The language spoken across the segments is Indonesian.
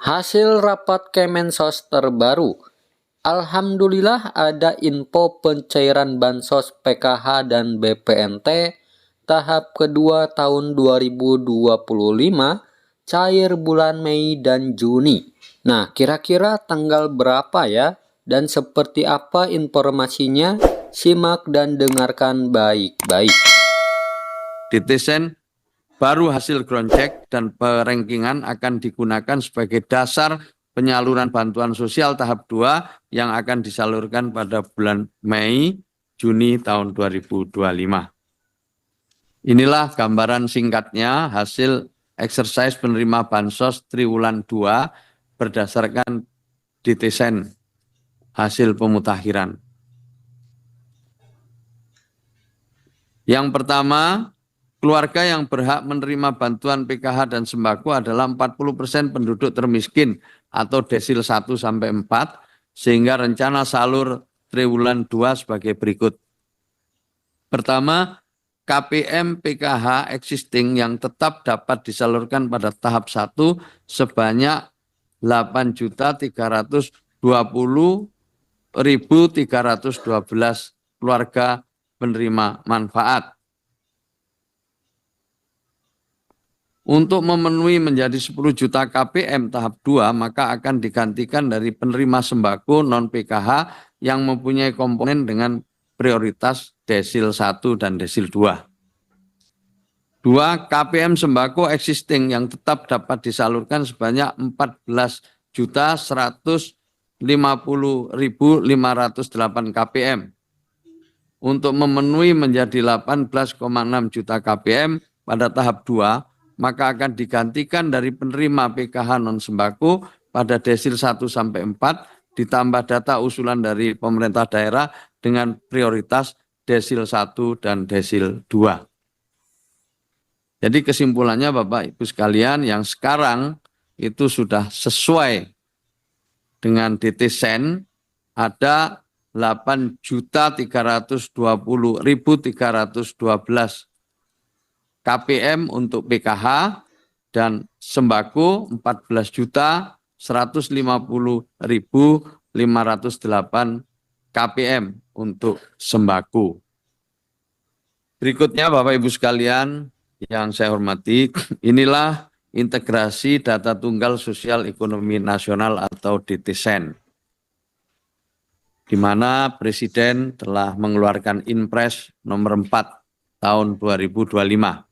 Hasil rapat Kemensos terbaru. Alhamdulillah ada info pencairan Bansos PKH dan BPNT tahap kedua tahun 2025 cair bulan Mei dan Juni. Nah, kira-kira tanggal berapa ya? Dan seperti apa informasinya? Simak dan dengarkan baik-baik. DTSEN baru hasil ground check dan perangkingan akan digunakan sebagai dasar penyaluran bantuan sosial tahap 2 yang akan disalurkan pada bulan Mei, Juni tahun 2025. Inilah gambaran singkatnya hasil exercise penerima Bansos triwulan 2 berdasarkan DTSEN hasil pemutakhiran. Yang pertama, keluarga yang berhak menerima bantuan PKH dan sembako adalah 40% penduduk termiskin atau desil 1 sampai 4, sehingga rencana salur triwulan 2 sebagai berikut. Pertama, KPM PKH existing yang tetap dapat disalurkan pada tahap 1 sebanyak 8.320.312 keluarga penerima manfaat. Untuk memenuhi menjadi 10 juta KPM tahap 2, maka akan digantikan dari penerima sembako non-PKH yang mempunyai komponen dengan prioritas desil 1 dan desil 2. 2. KPM sembako existing yang tetap dapat disalurkan sebanyak 14.150.508 KPM. Untuk memenuhi menjadi 18,6 juta KPM pada tahap 2, maka akan digantikan dari penerima PKH non-sembako pada desil 1 sampai 4 ditambah data usulan dari pemerintah daerah dengan prioritas desil 1 dan desil 2. Jadi kesimpulannya Bapak Ibu sekalian, yang sekarang itu sudah sesuai dengan DTSEN ada 8.320.312 KPM untuk PKH dan sembako 14.150.508 KPM untuk sembako. Berikutnya Bapak Ibu sekalian yang saya hormati, inilah integrasi data tunggal sosial ekonomi nasional atau DTSEN, di mana Presiden telah mengeluarkan Inpres nomor 4 tahun 2025.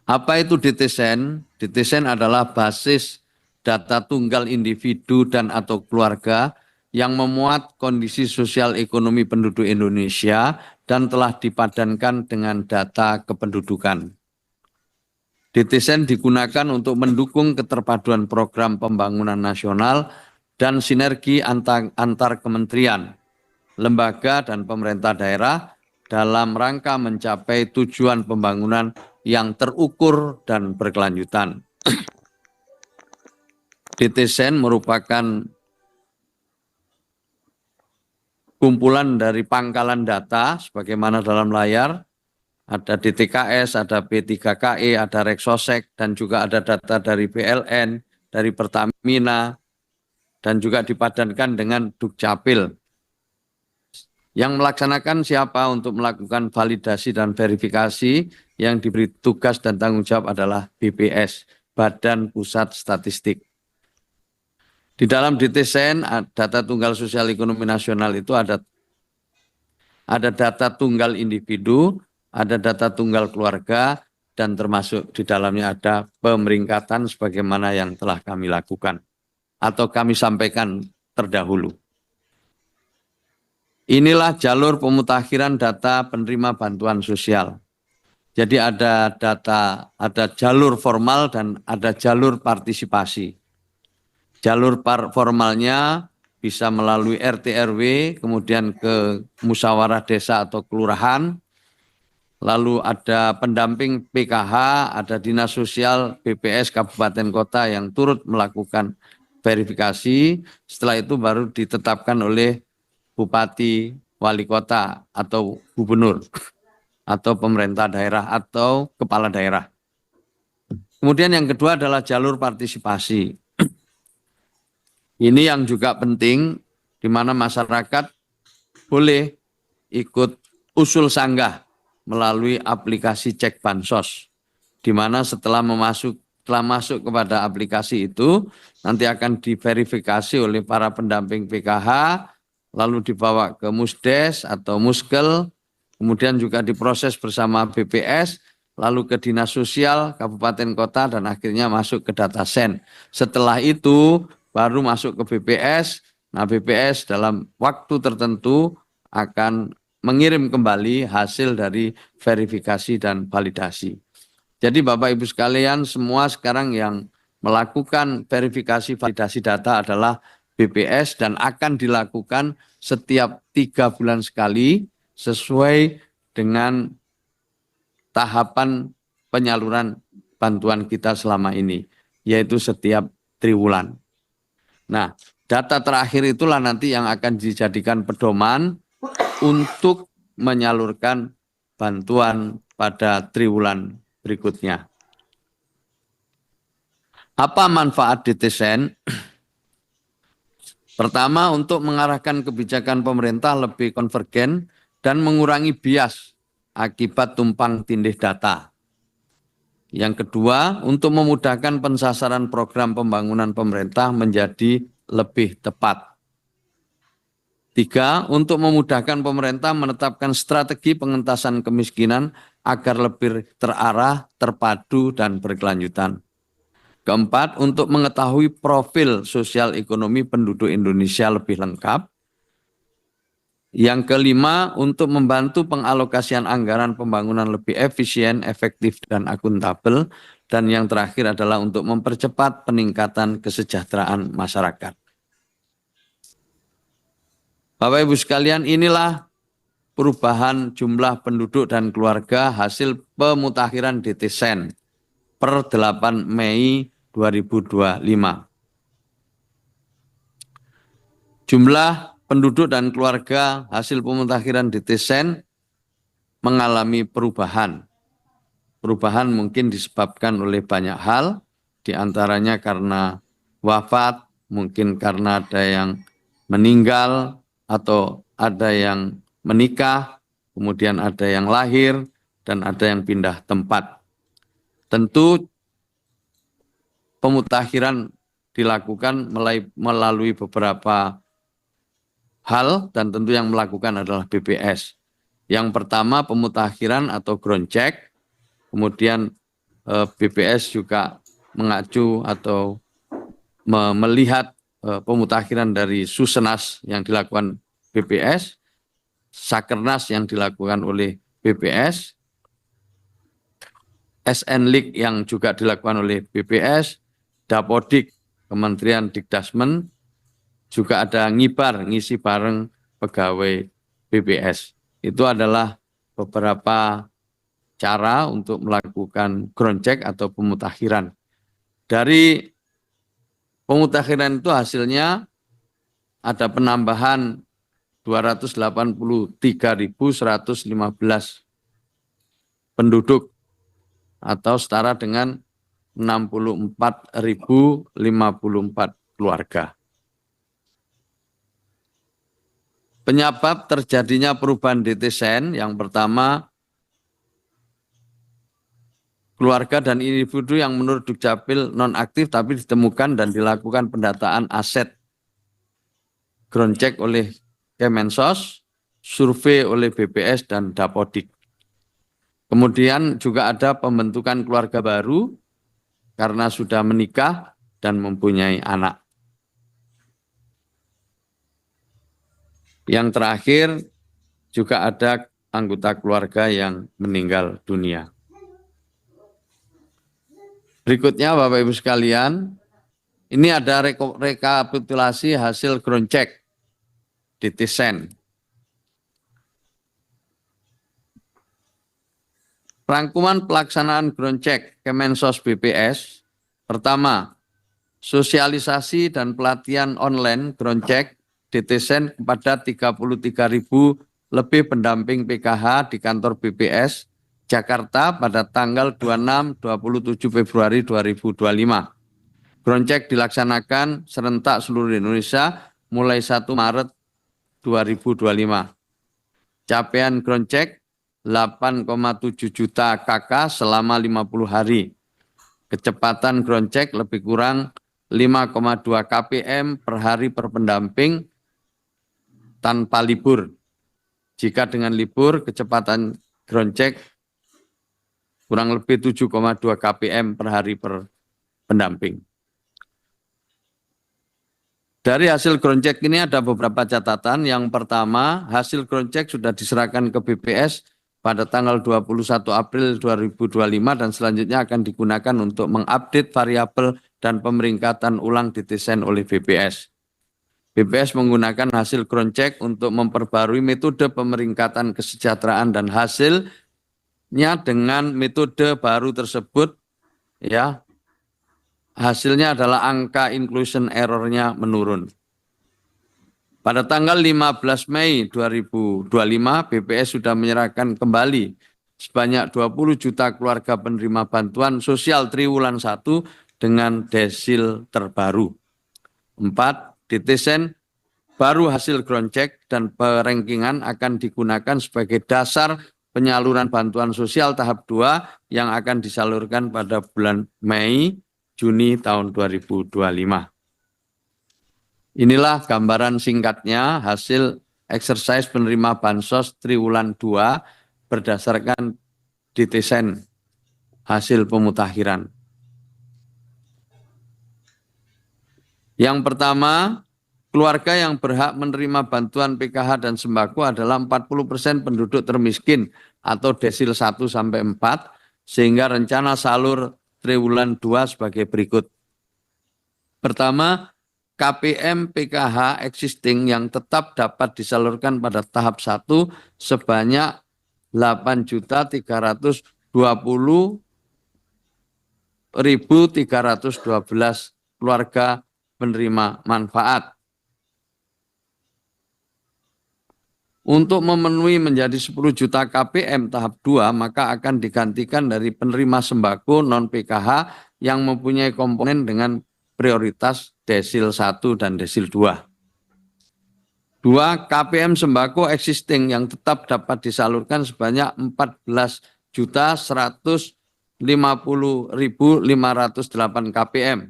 Apa itu DTSEN? DTSEN adalah basis data tunggal individu dan atau keluarga yang memuat kondisi sosial ekonomi penduduk Indonesia dan telah dipadankan dengan data kependudukan. DTSEN digunakan untuk mendukung keterpaduan program pembangunan nasional dan sinergi antar kementerian, lembaga, dan pemerintah daerah dalam rangka mencapai tujuan pembangunan yang terukur dan berkelanjutan. DTSEN merupakan kumpulan dari pangkalan data sebagaimana dalam layar, ada DTKS, ada B3KE, ada Reksosek, dan juga ada data dari PLN, dari Pertamina, dan juga dipadankan dengan Dukcapil. Yang melaksanakan siapa untuk melakukan validasi dan verifikasi, yang diberi tugas dan tanggung jawab adalah BPS, Badan Pusat Statistik. Di dalam DTSEN, data tunggal sosial ekonomi nasional itu ada data tunggal individu, ada data tunggal keluarga, dan termasuk di dalamnya ada pemeringkatan sebagaimana yang telah kami lakukan atau kami sampaikan terdahulu. Inilah jalur pemutakhiran data penerima bantuan sosial. Jadi ada jalur formal dan ada jalur partisipasi. Jalur formalnya bisa melalui RT RW, kemudian ke musyawarah desa atau kelurahan, lalu ada pendamping PKH, ada dinas sosial, BPS, kabupaten kota yang turut melakukan verifikasi. Setelah itu baru ditetapkan oleh bupati, wali kota, atau gubernur, atau pemerintah daerah, atau kepala daerah. Kemudian yang kedua adalah jalur partisipasi. Ini yang juga penting, di mana masyarakat boleh ikut usul sanggah melalui aplikasi Cek Bansos, di mana setelah masuk kepada aplikasi itu, nanti akan diverifikasi oleh para pendamping PKH, lalu dibawa ke Musdes atau Muskel, kemudian juga diproses bersama BPS, lalu ke Dinas Sosial, Kabupaten Kota, dan akhirnya masuk ke Datasen. Setelah itu baru masuk ke BPS. Nah, BPS dalam waktu tertentu akan mengirim kembali hasil dari verifikasi dan validasi. Jadi Bapak Ibu sekalian, semua sekarang yang melakukan verifikasi validasi data adalah BPS dan akan dilakukan setiap 3 bulan sekali sesuai dengan tahapan penyaluran bantuan kita selama ini, yaitu setiap triwulan. Nah, data terakhir itulah nanti yang akan dijadikan pedoman untuk menyalurkan bantuan pada triwulan berikutnya. Apa manfaat DTSEN? Pertama, untuk mengarahkan kebijakan pemerintah lebih konvergen dan mengurangi bias akibat tumpang tindih data. Yang kedua, untuk memudahkan pensasaran program pembangunan pemerintah menjadi lebih tepat. 3, untuk memudahkan pemerintah menetapkan strategi pengentasan kemiskinan agar lebih terarah, terpadu, dan berkelanjutan. Keempat, untuk mengetahui profil sosial ekonomi penduduk Indonesia lebih lengkap. Yang kelima, untuk membantu pengalokasian anggaran pembangunan lebih efisien, efektif, dan akuntabel. Dan yang terakhir adalah untuk mempercepat peningkatan kesejahteraan masyarakat. Bapak Ibu sekalian, inilah perubahan jumlah penduduk dan keluarga hasil pemutakhiran DTSEN per 8 Mei 2025. Jumlah penduduk dan keluarga hasil pemutakhiran DTSEN mengalami perubahan. Perubahan mungkin disebabkan oleh banyak hal, diantaranya karena wafat, mungkin karena ada yang meninggal, atau ada yang menikah, kemudian ada yang lahir, dan ada yang pindah tempat. Tentu pemutakhiran dilakukan melalui beberapa hal, dan tentu yang melakukan adalah BPS. Yang pertama pemutakhiran atau ground check, kemudian BPS juga mengacu atau melihat pemutakhiran dari Susenas yang dilakukan BPS, Sakernas yang dilakukan oleh BPS, SNLIK yang juga dilakukan oleh BPS, Dapodik, Kementerian Dikdasmen, juga ada ngibar, ngisi bareng pegawai BPS. Itu adalah beberapa cara untuk melakukan ground check atau pemutakhiran. Dari pemutakhiran itu hasilnya ada penambahan 283.115 penduduk atau setara dengan 64.054 keluarga. Penyebab terjadinya perubahan DTSEN yang pertama, keluarga dan individu yang menurut Dukcapil nonaktif tapi ditemukan dan dilakukan pendataan aset ground check oleh Kemensos, survei oleh BPS dan Dapodik. Kemudian juga ada pembentukan keluarga baru karena sudah menikah dan mempunyai anak. Yang terakhir juga ada anggota keluarga yang meninggal dunia. Berikutnya Bapak Ibu sekalian, ini ada rekapitulasi hasil ground check DTSEN. Rangkuman pelaksanaan ground check Kemensos BPS. Pertama, sosialisasi dan pelatihan online ground check DTSEN kepada 33.000 lebih pendamping PKH di kantor BPS Jakarta pada tanggal 26-27 Februari 2025. Groundcheck dilaksanakan serentak seluruh Indonesia mulai 1 Maret 2025. Capaian groundcheck 8,7 juta KK selama 50 hari. Kecepatan groundcheck lebih kurang 5,2 kpm per hari per pendamping tanpa libur. Jika dengan libur, kecepatan groundcheck kurang lebih 7,2 kpm per hari per pendamping. Dari hasil groundcheck ini ada beberapa catatan. Yang pertama, hasil groundcheck sudah diserahkan ke BPS pada tanggal 21 April 2025 dan selanjutnya akan digunakan untuk mengupdate variabel dan pemeringkatan ulang didesain oleh BPS. BPS menggunakan hasil groundcheck untuk memperbarui metode pemeringkatan kesejahteraan dan hasilnya dengan metode baru tersebut ya. Hasilnya adalah angka inclusion error-nya menurun. Pada tanggal 15 Mei 2025, BPS sudah menyerahkan kembali sebanyak 20 juta keluarga penerima bantuan sosial triwulan 1 dengan desil terbaru. 4. Detesen baru hasil groundcheck dan perengkingan akan digunakan sebagai dasar penyaluran bantuan sosial tahap 2 yang akan disalurkan pada bulan Mei Juni tahun 2025. Inilah gambaran singkatnya hasil exercise penerima bansos triwulan 2 berdasarkan detesen hasil pemutakhiran. Yang pertama, keluarga yang berhak menerima bantuan PKH dan sembako adalah 40% penduduk termiskin atau desil 1 sampai 4, sehingga rencana salur triwulan 2 sebagai berikut. Pertama, KPM PKH existing yang tetap dapat disalurkan pada tahap 1 sebanyak 8.320.312 keluarga penerima manfaat. Untuk memenuhi menjadi 10 juta KPM tahap 2, maka akan digantikan dari penerima sembako non-PKH yang mempunyai komponen dengan prioritas desil 1 dan desil 2. 2. KPM sembako existing yang tetap dapat disalurkan sebanyak 14.150.508 KPM.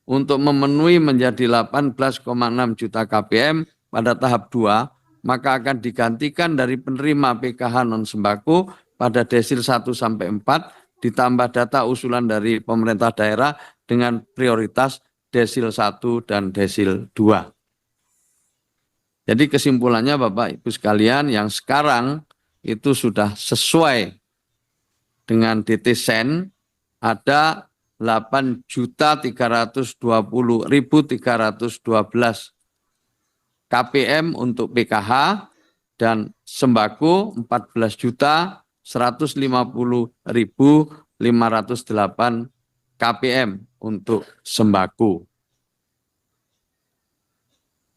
Untuk memenuhi menjadi 18,6 juta KPM pada tahap 2, maka akan digantikan dari penerima PKH non-sembako pada desil 1 sampai 4 ditambah data usulan dari pemerintah daerah dengan prioritas desil 1 dan desil 2. Jadi kesimpulannya Bapak Ibu sekalian yang sekarang itu sudah sesuai dengan DTSEN ada 8.320.312 KPM untuk PKH dan sembako 14.150.508 KPM untuk sembako.